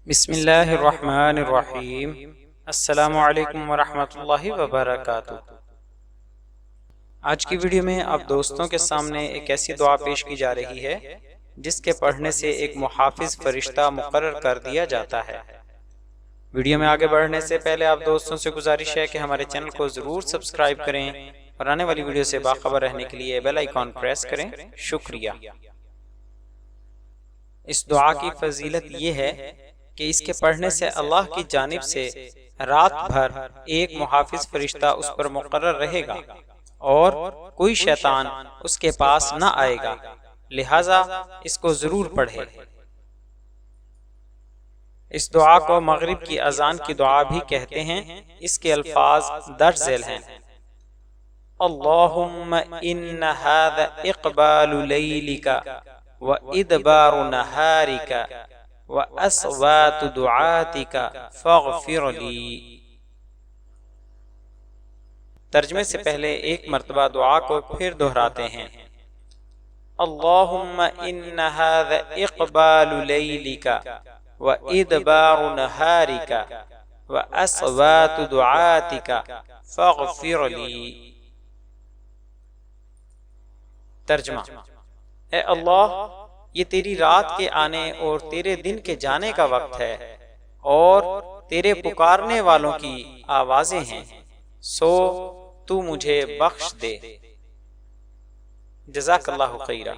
بسم اللہ الرحمن الرحیم۔ السلام علیکم ورحمۃ اللہ وبرکاتہ۔ آج کی ویڈیو میں آپ دوستوں کے سامنے ایک ایسی دعا پیش کی جا رہی ہے جس کے پڑھنے سے ایک محافظ فرشتہ مقرر کر دیا جاتا ہے۔ ویڈیو میں آگے بڑھنے سے پہلے آپ دوستوں سے گزارش ہے کہ ہمارے چینل کو ضرور سبسکرائب کریں اور آنے والی ویڈیو سے باخبر رہنے کے لیے بیل آئیکن پریس کریں۔ شکریہ۔ اس دعا کی فضیلت یہ ہے کہ اس کے پڑھنے سے اللہ کی جانب سے رات بھر ایک محافظ فرشتہ اس پر مقرر رہے گا اور کوئی شیطان اس کے پاس نہ آئے گا، لہٰذا اس کو ضرور پڑھے۔ اس دعا کو مغرب کی اذان کی دعا بھی کہتے ہیں۔ اس کے الفاظ درج ذیل ہیں: اللہم ان ھذا اقبال لیلک وادبار نہارک وَأَصْوَاتُ دُعَاتِكَ فَاغْفِرْ لِي۔ ترجمے سے پہلے ایک مرتبہ دعا کو پھر دہراتے ہیں: اللہم ان ھذا اقبال لیلک وادبار نہارک وَأَصْوَاتُ دُعَاتِكَ فَاغْفِرْ لِي۔ ترجمہ: اے اللہ، یہ تیری رات کے آنے اور تیرے دن کے جانے کا وقت ہے اور تیرے پکارنے والوں کی آوازیں ہیں، سو تو مجھے بخش دے۔ جزاک اللہ خیرہ۔